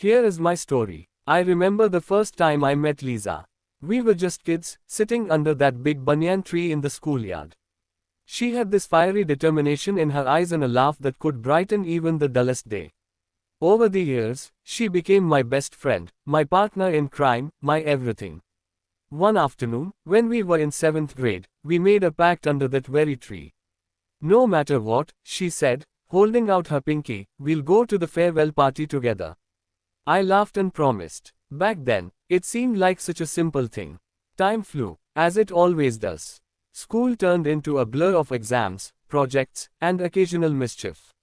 Here is my story. I remember the first time I met Lisa. We were just kids, sitting under that big banyan tree in the schoolyard. She had this fiery determination in her eyes and a laugh that could brighten even the dullest day. Over the years, she became my best friend, my partner in crime, my everything. One afternoon, when we were in 7th grade, we made a pact under that very tree. No matter what, she said, holding out her pinky, we'll go to the farewell party together. I laughed and promised. Back then, it seemed like such a simple thing. Time flew, as it always does. School turned into a blur of exams, projects, and occasional mischief.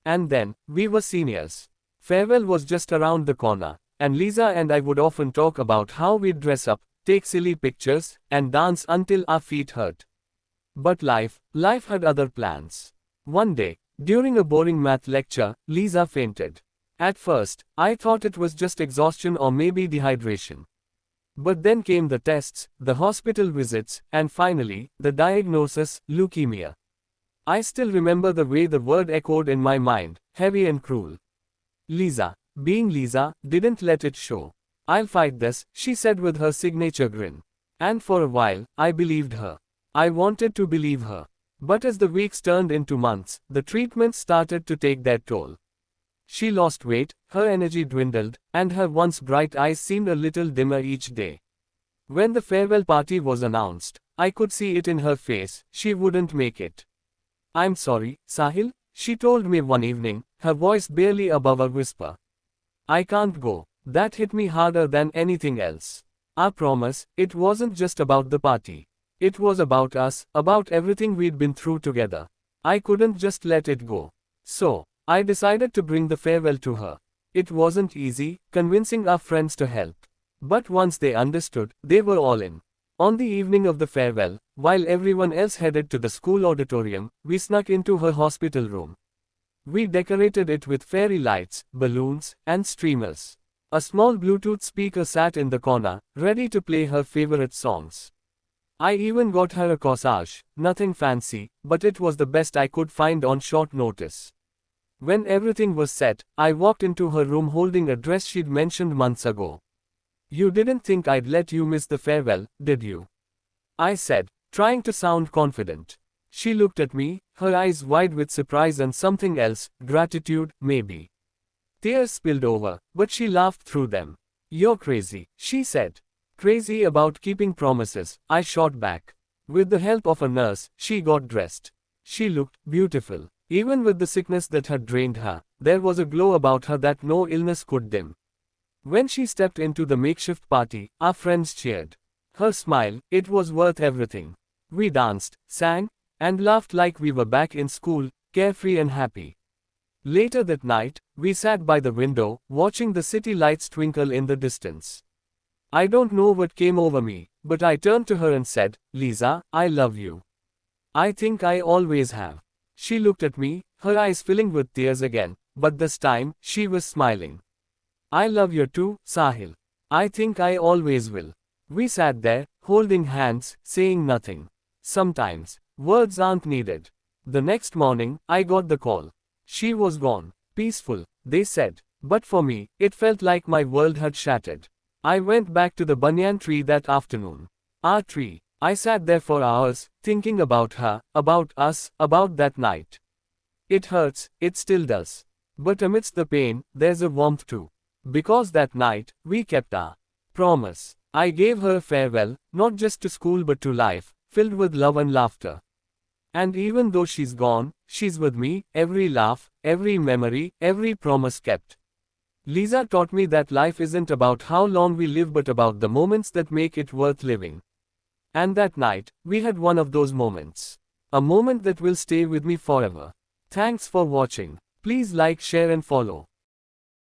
And then, we were seniors. Farewell was just around the corner, and Lisa and I would often talk about how we'd dress up, take silly pictures, and dance until our feet hurt. But life had other plans. One day, during a boring math lecture, Lisa fainted. At first, I thought it was just exhaustion or maybe dehydration. But then came the tests, the hospital visits, and finally, the diagnosis, leukemia. I still remember the way the word echoed in my mind, heavy and cruel. Lisa, being Lisa, didn't let it show. I'll fight this, she said with her signature grin. And for a while, I believed her. I wanted to believe her. But as the weeks turned into months, the treatments started to take their toll. She lost weight, her energy dwindled, and her once bright eyes seemed a little dimmer each day. When the farewell party was announced, I could see it in her face, she wouldn't make it. I'm sorry, Sahil, she told me one evening, her voice barely above a whisper. I can't go. That hit me harder than anything else. I promise, it wasn't just about the party. It was about us, about everything we'd been through together. I couldn't just let it go. So, I decided to bring the farewell to her. It wasn't easy, convincing our friends to help. But once they understood, they were all in. On the evening of the farewell, while everyone else headed to the school auditorium, we snuck into her hospital room. We decorated it with fairy lights, balloons, and streamers. A small Bluetooth speaker sat in the corner, ready to play her favorite songs. I even got her a corsage, nothing fancy, but it was the best I could find on short notice. When everything was set, I walked into her room holding a dress she'd mentioned months ago. You didn't think I'd let you miss the farewell, did you? I said, trying to sound confident. She looked at me, her eyes wide with surprise and something else, gratitude, maybe. Tears spilled over, but she laughed through them. You're crazy, she said. Crazy about keeping promises, I shot back. With the help of a nurse, she got dressed. She looked beautiful. Even with the sickness that had drained her, there was a glow about her that no illness could dim. When she stepped into the makeshift party, our friends cheered. Her smile, it was worth everything. We danced, sang, and laughed like we were back in school, carefree and happy. Later that night, we sat by the window, watching the city lights twinkle in the distance. I don't know what came over me, but I turned to her and said, Lisa, I love you. I think I always have. She looked at me, her eyes filling with tears again, but this time, she was smiling. I love you too, Sahil. I think I always will. We sat there, holding hands, saying nothing. Sometimes, words aren't needed. The next morning, I got the call. She was gone. Peaceful, they said. But for me, it felt like my world had shattered. I went back to the banyan tree that afternoon. Our tree. I sat there for hours, thinking about her, about us, about that night. It hurts, it still does. But amidst the pain, there's a warmth too. Because that night, we kept our promise. I gave her a farewell, not just to school but to life, filled with love and laughter. And even though she's gone, she's with me, every laugh, every memory, every promise kept. Lisa taught me that life isn't about how long we live but about the moments that make it worth living. And that night, we had one of those moments. A moment that will stay with me forever. Thanks for watching. Please like, share and follow.